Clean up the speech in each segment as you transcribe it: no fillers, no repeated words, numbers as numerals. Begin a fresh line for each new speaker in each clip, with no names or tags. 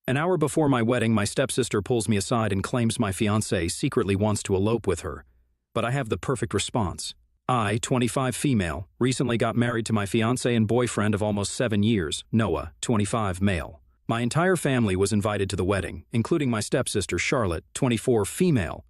An hour before my wedding, my stepsister pulls me aside and claims my fiancé secretly wants to elope with her. But I have the perfect response. I, 25 female, recently got married to my fiancé and boyfriend of almost 7 years, Noah, 25 male. My entire family was invited to the wedding, including my stepsister Charlotte, 24 female.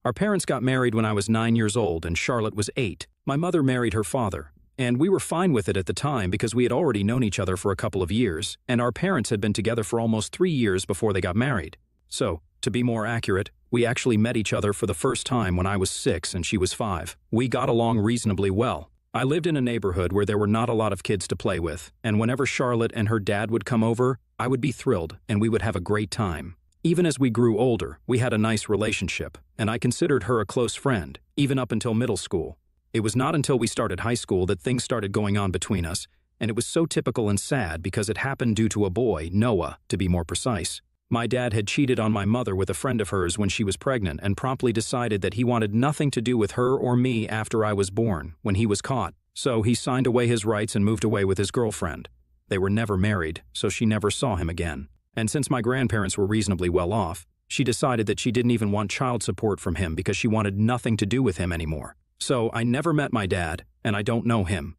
Our parents got married when I was 9 years old and Charlotte was 8. My mother married her father, and we were fine with it at the time because we had already known each other for a couple of years, and our parents had been together for almost 3 years before they got married. So, to be more accurate, we actually met each other for the first time when I was 6 and she was 5. We got along reasonably well. I lived in a neighborhood where there were not a lot of kids to play with, and whenever Charlotte and her dad would come over, I would be thrilled and we would have a great time. Even as we grew older, we had a nice relationship, and I considered her a close friend, even up until middle school. It was not until we started high school that things started going on between us, and it was so typical and sad because it happened due to a boy, Noah, to be more precise. My dad had cheated on my mother with a friend of hers when she was pregnant and promptly decided that he wanted nothing to do with her or me after I was born, when he was caught. So he signed away his rights and moved away with his girlfriend. They were never married, so she never saw him again. And since my grandparents were reasonably well off, she decided that she didn't even want child support from him because she wanted nothing to do with him anymore. So I never met my dad, and I don't know him.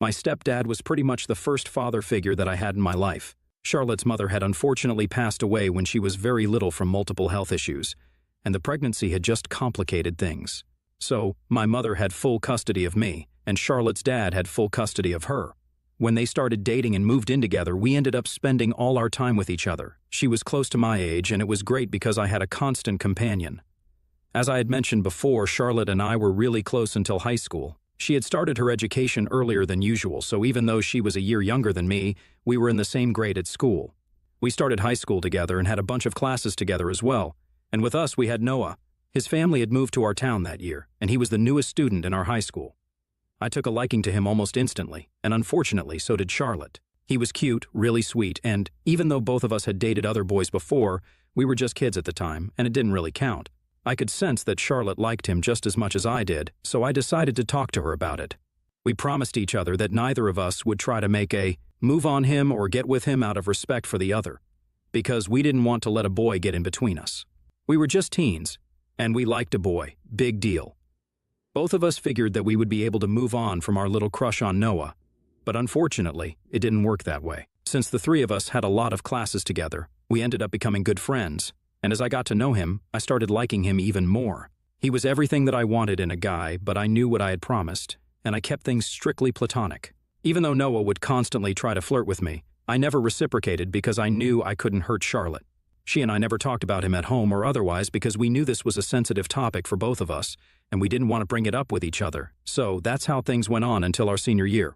My stepdad was pretty much the first father figure that I had in my life. Charlotte's mother had unfortunately passed away when she was very little from multiple health issues, and the pregnancy had just complicated things. So, my mother had full custody of me, and Charlotte's dad had full custody of her. When they started dating and moved in together, we ended up spending all our time with each other. She was close to my age, and it was great because I had a constant companion. As I had mentioned before, Charlotte and I were really close until high school. She had started her education earlier than usual, so even though she was a year younger than me, we were in the same grade at school. We started high school together and had a bunch of classes together as well. And with us, we had Noah. His family had moved to our town that year, and he was the newest student in our high school. I took a liking to him almost instantly, and unfortunately, so did Charlotte. He was cute, really sweet, and even though both of us had dated other boys before, we were just kids at the time, and it didn't really count. I could sense that Charlotte liked him just as much as I did, so I decided to talk to her about it. We promised each other that neither of us would try to make a move on him or get with him out of respect for the other, because we didn't want to let a boy get in between us. We were just teens, and we liked a boy, big deal. Both of us figured that we would be able to move on from our little crush on Noah, but unfortunately, it didn't work that way. Since the three of us had a lot of classes together, we ended up becoming good friends. And as I got to know him, I started liking him even more. He was everything that I wanted in a guy, but I knew what I had promised, and I kept things strictly platonic. Even though Noah would constantly try to flirt with me, I never reciprocated because I knew I couldn't hurt Charlotte. She and I never talked about him at home or otherwise because we knew this was a sensitive topic for both of us, and we didn't want to bring it up with each other. So that's how things went on until our senior year.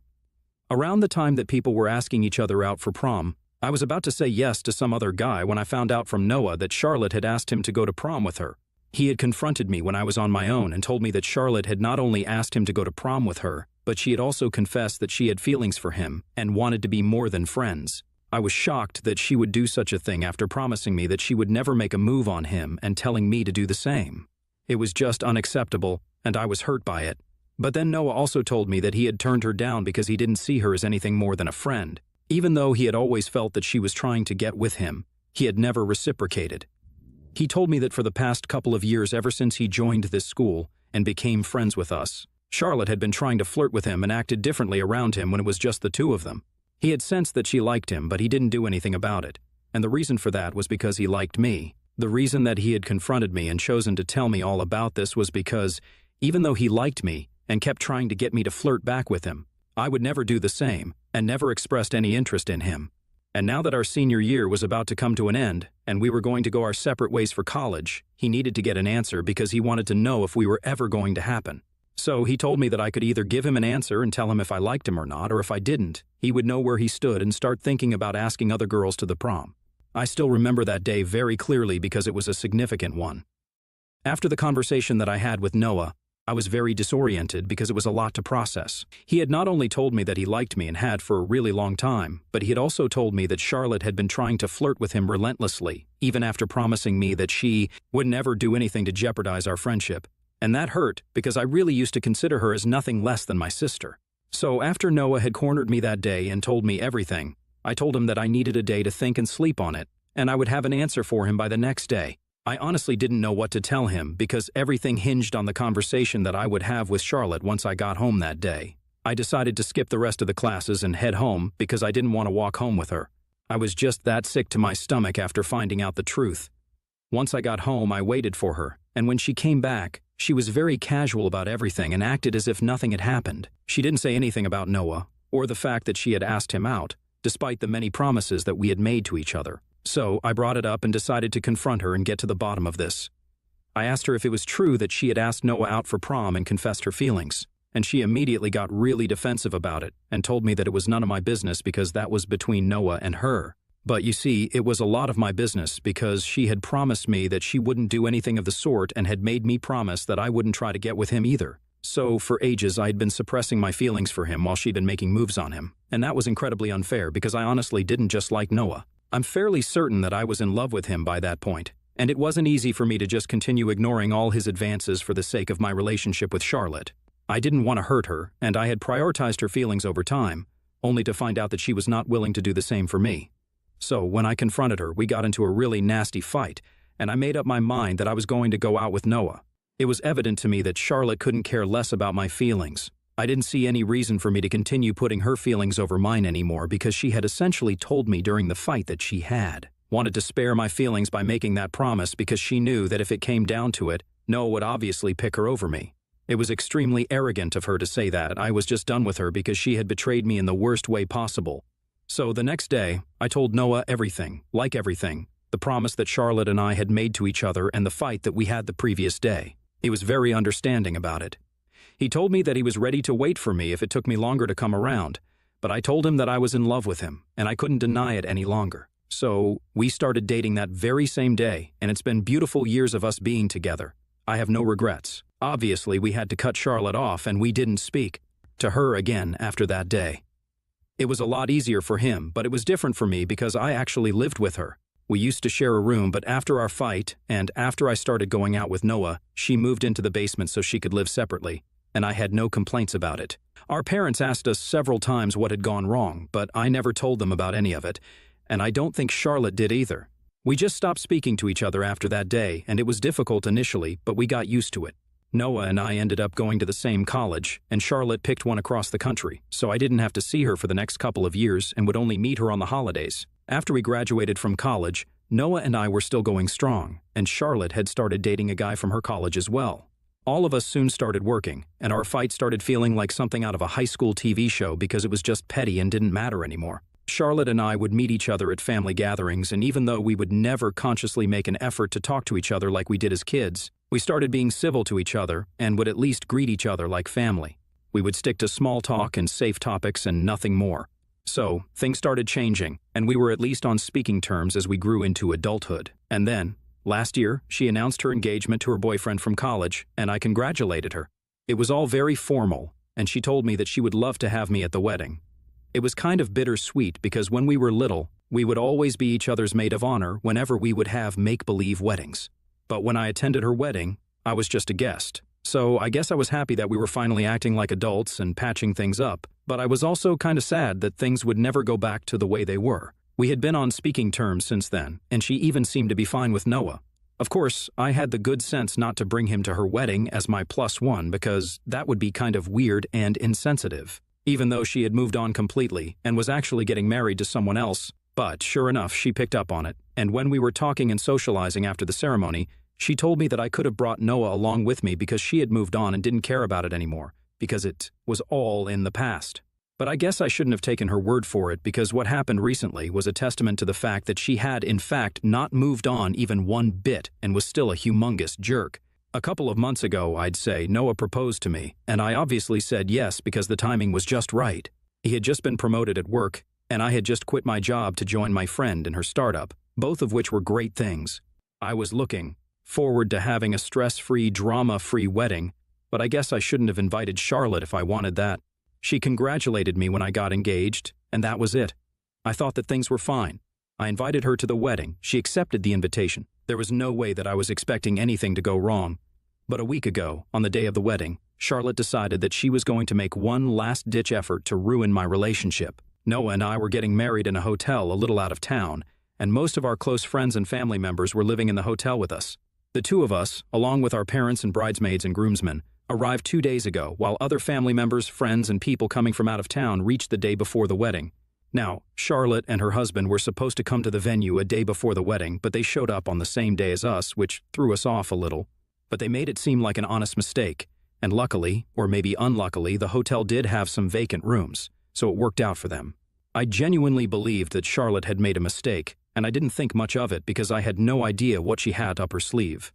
Around the time that people were asking each other out for prom, I was about to say yes to some other guy when I found out from Noah that Charlotte had asked him to go to prom with her. He had confronted me when I was on my own and told me that Charlotte had not only asked him to go to prom with her, but she had also confessed that she had feelings for him and wanted to be more than friends. I was shocked that she would do such a thing after promising me that she would never make a move on him and telling me to do the same. It was just unacceptable, and I was hurt by it. But then Noah also told me that he had turned her down because he didn't see her as anything more than a friend. Even though he had always felt that she was trying to get with him, he had never reciprocated. He told me that for the past couple of years, ever since he joined this school and became friends with us, Charlotte had been trying to flirt with him and acted differently around him when it was just the two of them. He had sensed that she liked him, but he didn't do anything about it. And the reason for that was because he liked me. The reason that he had confronted me and chosen to tell me all about this was because, even though he liked me and kept trying to get me to flirt back with him, I would never do the same and never expressed any interest in him. And now that our senior year was about to come to an end and we were going to go our separate ways for college, he needed to get an answer because he wanted to know if we were ever going to happen. So he told me that I could either give him an answer and tell him if I liked him or not, or if I didn't, he would know where he stood and start thinking about asking other girls to the prom. I still remember that day very clearly because it was a significant one. After the conversation that I had with Noah, I was very disoriented because it was a lot to process. He had not only told me that he liked me and had for a really long time, but he had also told me that Charlotte had been trying to flirt with him relentlessly, even after promising me that she would never do anything to jeopardize our friendship. And that hurt because I really used to consider her as nothing less than my sister. So after Noah had cornered me that day and told me everything, I told him that I needed a day to think and sleep on it, and I would have an answer for him by the next day. I honestly didn't know what to tell him because everything hinged on the conversation that I would have with Charlotte once I got home that day. I decided to skip the rest of the classes and head home because I didn't want to walk home with her. I was just that sick to my stomach after finding out the truth. Once I got home, I waited for her, and when she came back, she was very casual about everything and acted as if nothing had happened. She didn't say anything about Noah, or the fact that she had asked him out, despite the many promises that we had made to each other. So I brought it up and decided to confront her and get to the bottom of this. I asked her if it was true that she had asked Noah out for prom and confessed her feelings, and she immediately got really defensive about it and told me that it was none of my business because that was between Noah and her. But you see, it was a lot of my business because she had promised me that she wouldn't do anything of the sort and had made me promise that I wouldn't try to get with him either. So for ages I had been suppressing my feelings for him while she'd been making moves on him, and that was incredibly unfair because I honestly didn't just like Noah. I'm fairly certain that I was in love with him by that point, and it wasn't easy for me to just continue ignoring all his advances for the sake of my relationship with Charlotte. I didn't want to hurt her, and I had prioritized her feelings over time, only to find out that she was not willing to do the same for me. So when I confronted her, we got into a really nasty fight, and I made up my mind that I was going to go out with Noah. It was evident to me that Charlotte couldn't care less about my feelings. I didn't see any reason for me to continue putting her feelings over mine anymore because she had essentially told me during the fight that she wanted to spare my feelings by making that promise because she knew that if it came down to it, Noah would obviously pick her over me. It was extremely arrogant of her to say that. I was just done with her because she had betrayed me in the worst way possible. So the next day, I told Noah everything, the promise that Charlotte and I had made to each other and the fight that we had the previous day. He was very understanding about it. He told me that he was ready to wait for me if it took me longer to come around, but I told him that I was in love with him, and I couldn't deny it any longer. So we started dating that very same day, and it's been beautiful years of us being together. I have no regrets. Obviously, we had to cut Charlotte off, and we didn't speak to her again after that day. It was a lot easier for him, but it was different for me because I actually lived with her. We used to share a room, but after our fight, and after I started going out with Noah, she moved into the basement so she could live separately, and I had no complaints about it. Our parents asked us several times what had gone wrong, but I never told them about any of it, and I don't think Charlotte did either. We just stopped speaking to each other after that day, and it was difficult initially, but we got used to it. Noah and I ended up going to the same college, and Charlotte picked one across the country, so I didn't have to see her for the next couple of years and would only meet her on the holidays. After we graduated from college, Noah and I were still going strong, and Charlotte had started dating a guy from her college as well. All of us soon started working, and our fight started feeling like something out of a high school TV show because it was just petty and didn't matter anymore. Charlotte and I would meet each other at family gatherings, and even though we would never consciously make an effort to talk to each other like we did as kids, we started being civil to each other and would at least greet each other like family. We would stick to small talk and safe topics and nothing more. So, things started changing, and we were at least on speaking terms as we grew into adulthood. And then, last year, she announced her engagement to her boyfriend from college, and I congratulated her. It was all very formal, and she told me that she would love to have me at the wedding. It was kind of bittersweet because when we were little, we would always be each other's maid of honor whenever we would have make-believe weddings. But when I attended her wedding, I was just a guest. So I guess I was happy that we were finally acting like adults and patching things up, but I was also kind of sad that things would never go back to the way they were. We had been on speaking terms since then, and she even seemed to be fine with Noah. Of course, I had the good sense not to bring him to her wedding as my +1 because that would be kind of weird and insensitive, even though she had moved on completely and was actually getting married to someone else. But sure enough, she picked up on it, and when we were talking and socializing after the ceremony, she told me that I could have brought Noah along with me because she had moved on and didn't care about it anymore, because it was all in the past. But I guess I shouldn't have taken her word for it because what happened recently was a testament to the fact that she had, in fact, not moved on even one bit and was still a humongous jerk. A couple of months ago, I'd say, Noah proposed to me, and I obviously said yes because the timing was just right. He had just been promoted at work, and I had just quit my job to join my friend in her startup, both of which were great things. I was looking forward to having a stress-free, drama-free wedding, but I guess I shouldn't have invited Charlotte if I wanted that. She congratulated me when I got engaged, and that was it. I thought that things were fine. I invited her to the wedding. She accepted the invitation. There was no way that I was expecting anything to go wrong. But a week ago, on the day of the wedding, Charlotte decided that she was going to make one last-ditch effort to ruin my relationship. Noah and I were getting married in a hotel a little out of town, and most of our close friends and family members were living in the hotel with us. The two of us, along with our parents and bridesmaids and groomsmen, arrived 2 days ago, while other family members, friends, and people coming from out of town reached the day before the wedding. Now, Charlotte and her husband were supposed to come to the venue a day before the wedding, but they showed up on the same day as us, which threw us off a little. But they made it seem like an honest mistake, and luckily, or maybe unluckily, the hotel did have some vacant rooms, so it worked out for them. I genuinely believed that Charlotte had made a mistake, and I didn't think much of it because I had no idea what she had up her sleeve.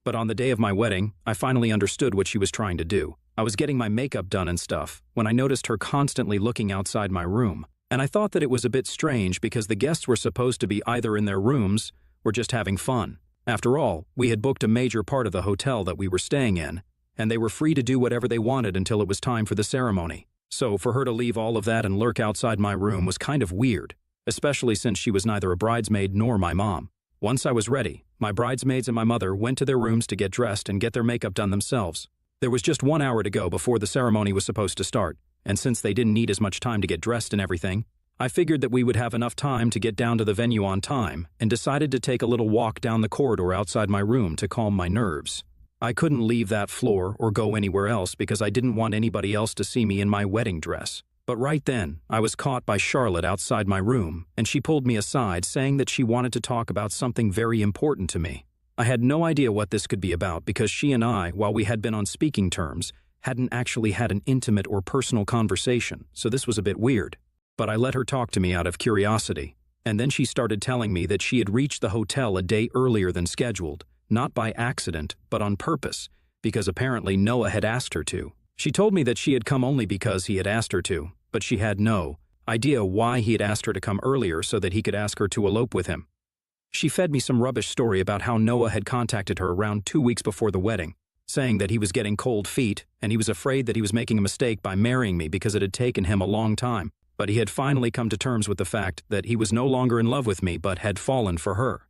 But on the day of my wedding, I finally understood what she was trying to do. I was getting my makeup done and stuff when I noticed her constantly looking outside my room, and I thought that it was a bit strange because the guests were supposed to be either in their rooms or just having fun. After all, we had booked a major part of the hotel that we were staying in, and they were free to do whatever they wanted until it was time for the ceremony. So for her to leave all of that and lurk outside my room was kind of weird, especially since she was neither a bridesmaid nor my mom. Once I was ready, my bridesmaids and my mother went to their rooms to get dressed and get their makeup done themselves. There was just 1 hour to go before the ceremony was supposed to start, and since they didn't need as much time to get dressed and everything, I figured that we would have enough time to get down to the venue on time and decided to take a little walk down the corridor outside my room to calm my nerves. I couldn't leave that floor or go anywhere else because I didn't want anybody else to see me in my wedding dress. But right then, I was caught by Charlotte outside my room, and she pulled me aside saying that she wanted to talk about something very important to me. I had no idea what this could be about because she and I, while we had been on speaking terms, hadn't actually had an intimate or personal conversation, so this was a bit weird. But I let her talk to me out of curiosity, and then she started telling me that she had reached the hotel a day earlier than scheduled, not by accident, but on purpose, because apparently Noah had asked her to. She told me that she had come only because he had asked her to, but she had no idea why he had asked her to come earlier so that he could ask her to elope with him. She fed me some rubbish story about how Noah had contacted her around 2 weeks before the wedding, saying that he was getting cold feet and he was afraid that he was making a mistake by marrying me because it had taken him a long time, but he had finally come to terms with the fact that he was no longer in love with me but had fallen for her.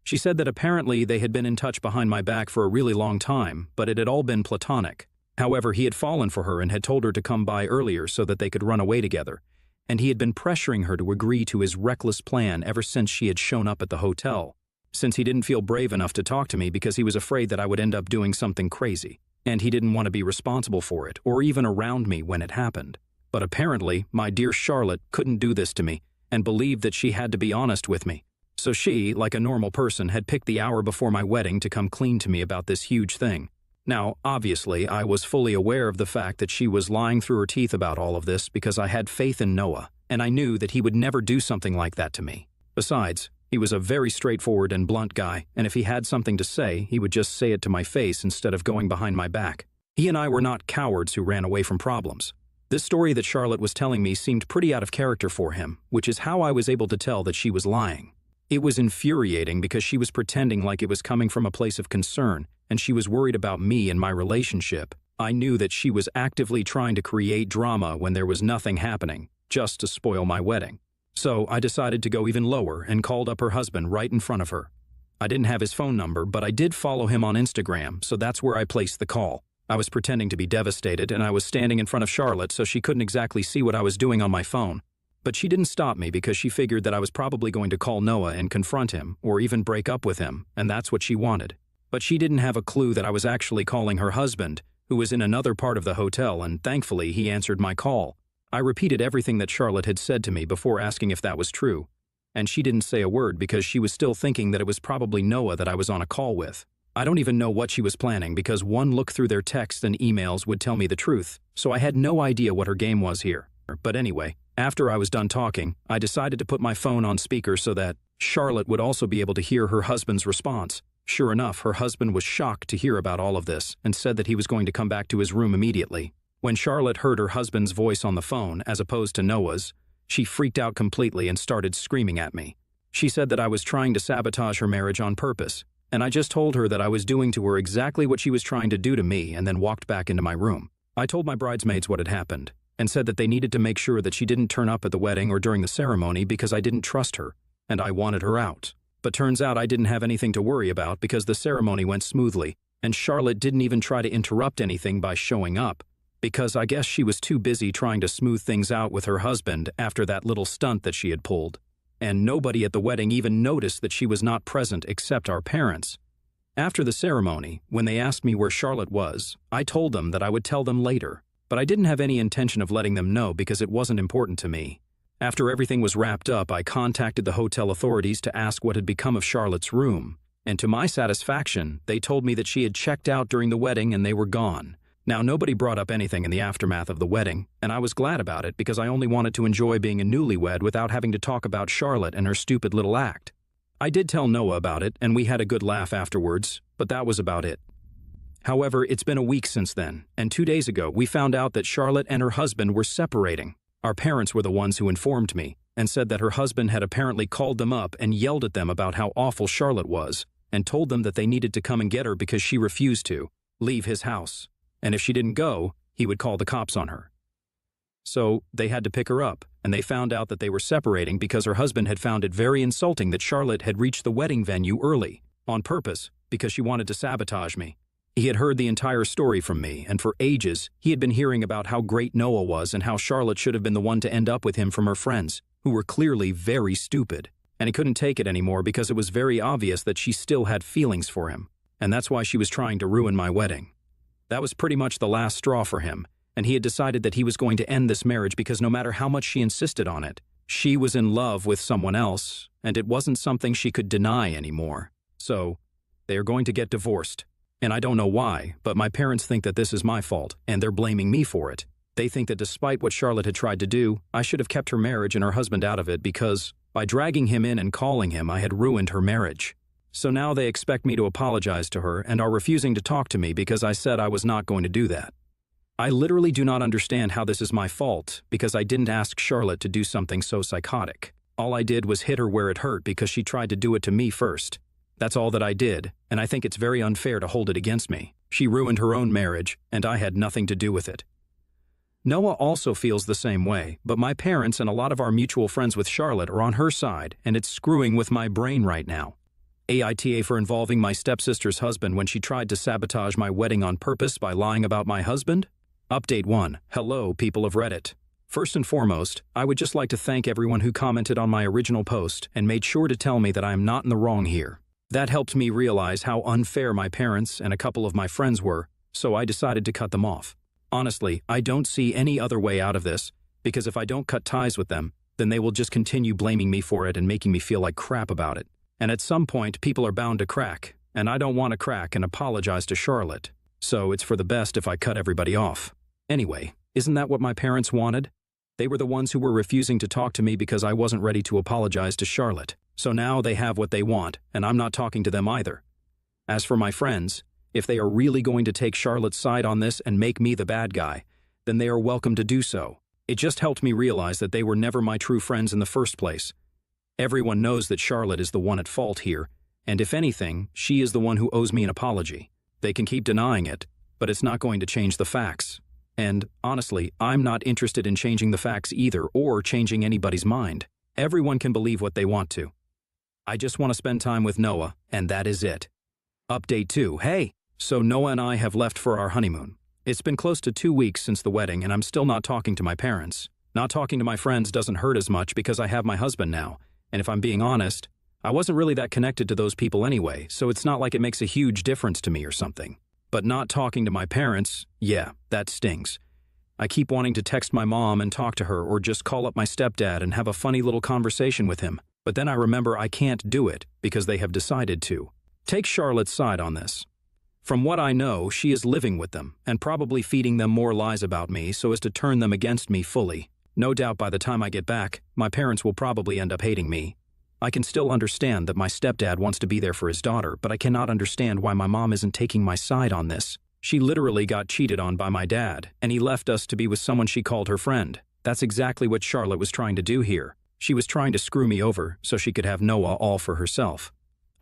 She said that apparently they had been in touch behind my back for a really long time, but it had all been platonic. However, he had fallen for her and had told her to come by earlier so that they could run away together, and he had been pressuring her to agree to his reckless plan ever since she had shown up at the hotel, since he didn't feel brave enough to talk to me because he was afraid that I would end up doing something crazy, and he didn't want to be responsible for it or even around me when it happened. But apparently, my dear Charlotte couldn't do this to me and believed that she had to be honest with me. So she, like a normal person, had picked the hour before my wedding to come clean to me about this huge thing. Now, obviously, I was fully aware of the fact that she was lying through her teeth about all of this because I had faith in Noah, and I knew that he would never do something like that to me. Besides, he was a very straightforward and blunt guy, and if he had something to say, he would just say it to my face instead of going behind my back. He and I were not cowards who ran away from problems. This story that Charlotte was telling me seemed pretty out of character for him, which is how I was able to tell that she was lying. It was infuriating because she was pretending like it was coming from a place of concern, and she was worried about me and my relationship. I knew that she was actively trying to create drama when there was nothing happening, just to spoil my wedding. So I decided to go even lower and called up her husband right in front of her. I didn't have his phone number, but I did follow him on Instagram, so that's where I placed the call. I was pretending to be devastated, and I was standing in front of Charlotte so she couldn't exactly see what I was doing on my phone. But she didn't stop me because she figured that I was probably going to call Noah and confront him, or even break up with him, and that's what she wanted. But she didn't have a clue that I was actually calling her husband, who was in another part of the hotel, and thankfully he answered my call. I repeated everything that Charlotte had said to me before asking if that was true, and she didn't say a word because she was still thinking that it was probably Noah that I was on a call with. I don't even know what she was planning because one look through their texts and emails would tell me the truth, so I had no idea what her game was here. But anyway, after I was done talking, I decided to put my phone on speaker so that Charlotte would also be able to hear her husband's response. Sure enough, her husband was shocked to hear about all of this and said that he was going to come back to his room immediately. When Charlotte heard her husband's voice on the phone, as opposed to Noah's, she freaked out completely and started screaming at me. She said that I was trying to sabotage her marriage on purpose, and I just told her that I was doing to her exactly what she was trying to do to me and then walked back into my room. I told my bridesmaids what had happened and said that they needed to make sure that she didn't turn up at the wedding or during the ceremony because I didn't trust her, and I wanted her out. But turns out I didn't have anything to worry about because the ceremony went smoothly, and Charlotte didn't even try to interrupt anything by showing up, because I guess she was too busy trying to smooth things out with her husband after that little stunt that she had pulled. and nobody at the wedding even noticed that she was not present except our parents. After the ceremony, when they asked me where Charlotte was, I told them that I would tell them later, but I didn't have any intention of letting them know because it wasn't important to me. After everything was wrapped up, I contacted the hotel authorities to ask what had become of Charlotte's room, and to my satisfaction, they told me that she had checked out during the wedding and they were gone. Now, nobody brought up anything in the aftermath of the wedding, and I was glad about it because I only wanted to enjoy being a newlywed without having to talk about Charlotte and her stupid little act. I did tell Noah about it, and we had a good laugh afterwards, but that was about it. However, it's been a week since then, and 2 days ago we found out that Charlotte and her husband were separating. Our parents were the ones who informed me, and said that her husband had apparently called them up and yelled at them about how awful Charlotte was, and told them that they needed to come and get her because she refused to leave his house, and if she didn't go, he would call the cops on her. So they had to pick her up, and they found out that they were separating because her husband had found it very insulting that Charlotte had reached the wedding venue early, on purpose, because she wanted to sabotage me. He had heard the entire story from me, and for ages, he had been hearing about how great Noah was and how Charlotte should have been the one to end up with him from her friends, who were clearly very stupid. And he couldn't take it anymore because it was very obvious that she still had feelings for him, and that's why she was trying to ruin my wedding. That was pretty much the last straw for him, and he had decided that he was going to end this marriage because no matter how much she insisted on it, she was in love with someone else, and it wasn't something she could deny anymore. So, they are going to get divorced. And I don't know why, but my parents think that this is my fault, and they're blaming me for it. They think that despite what Charlotte had tried to do, I should have kept her marriage and her husband out of it because, by dragging him in and calling him, I had ruined her marriage. So now they expect me to apologize to her and are refusing to talk to me because I said I was not going to do that. I literally do not understand how this is my fault because I didn't ask Charlotte to do something so psychotic. All I did was hit her where it hurt because she tried to do it to me first. That's all that I did, and I think it's very unfair to hold it against me. She ruined her own marriage, and I had nothing to do with it. Noah also feels the same way, but my parents and a lot of our mutual friends with Charlotte are on her side, and it's screwing with my brain right now. AITA for involving my stepsister's husband when she tried to sabotage my wedding on purpose by lying about my husband? Update 1. Hello, people of Reddit. First and foremost, I would just like to thank everyone who commented on my original post and made sure to tell me that I am not in the wrong here. That helped me realize how unfair my parents and a couple of my friends were, so I decided to cut them off. Honestly, I don't see any other way out of this, because if I don't cut ties with them, then they will just continue blaming me for it and making me feel like crap about it. And at some point, people are bound to crack, and I don't want to crack and apologize to Charlotte. So it's for the best if I cut everybody off. Anyway, isn't that what my parents wanted? They were the ones who were refusing to talk to me because I wasn't ready to apologize to Charlotte. So now they have what they want, and I'm not talking to them either. As for my friends, if they are really going to take Charlotte's side on this and make me the bad guy, then they are welcome to do so. It just helped me realize that they were never my true friends in the first place. Everyone knows that Charlotte is the one at fault here, and if anything, she is the one who owes me an apology. They can keep denying it, but it's not going to change the facts. And, honestly, I'm not interested in changing the facts either or changing anybody's mind. Everyone can believe what they want to. I just want to spend time with Noah, and that is it. Update 2. Hey! So Noah and I have left for our honeymoon. It's been close to 2 weeks since the wedding, and I'm still not talking to my parents. Not talking to my friends doesn't hurt as much because I have my husband now, and if I'm being honest, I wasn't really that connected to those people anyway, so it's not like it makes a huge difference to me or something. But not talking to my parents, yeah, that stings. I keep wanting to text my mom and talk to her or just call up my stepdad and have a funny little conversation with him, but then I remember I can't do it because they have decided to. Take Charlotte's side on this. From what I know, she is living with them and probably feeding them more lies about me so as to turn them against me fully. No doubt by the time I get back, my parents will probably end up hating me. I can still understand that my stepdad wants to be there for his daughter, but I cannot understand why my mom isn't taking my side on this. She literally got cheated on by my dad, and he left us to be with someone she called her friend. That's exactly what Charlotte was trying to do here. She was trying to screw me over so she could have Noah all for herself.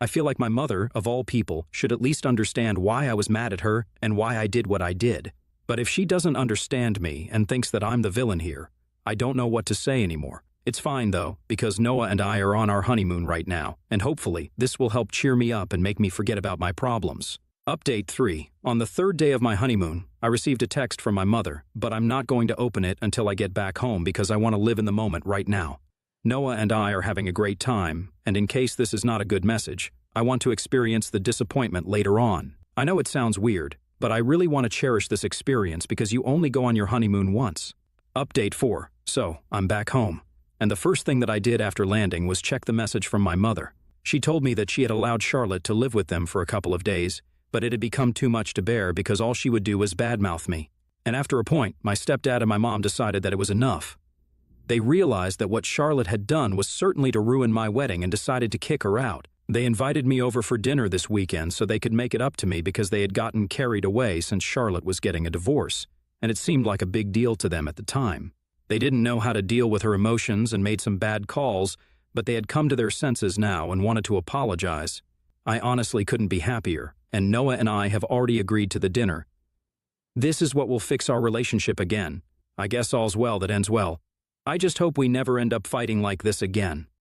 I feel like my mother, of all people, should at least understand why I was mad at her and why I did what I did. But if she doesn't understand me and thinks that I'm the villain here, I don't know what to say anymore. It's fine though, because Noah and I are on our honeymoon right now, and hopefully this will help cheer me up and make me forget about my problems. Update 3. On the 3rd day of my honeymoon, I received a text from my mother, but I'm not going to open it until I get back home because I want to live in the moment right now. Noah and I are having a great time, and in case this is not a good message, I want to experience the disappointment later on. I know it sounds weird, but I really want to cherish this experience because you only go on your honeymoon once. Update 4. So, I'm back home. And the first thing that I did after landing was check the message from my mother. She told me that she had allowed Charlotte to live with them for a couple of days, but it had become too much to bear because all she would do was badmouth me. And after a point, my stepdad and my mom decided that it was enough. They realized that what Charlotte had done was certainly to ruin my wedding and decided to kick her out. They invited me over for dinner this weekend so they could make it up to me because they had gotten carried away since Charlotte was getting a divorce, and it seemed like a big deal to them at the time. They didn't know how to deal with her emotions and made some bad calls, but they had come to their senses now and wanted to apologize. I honestly couldn't be happier, and Noah and I have already agreed to the dinner. This is what will fix our relationship again. I guess all's well that ends well. I just hope we never end up fighting like this again.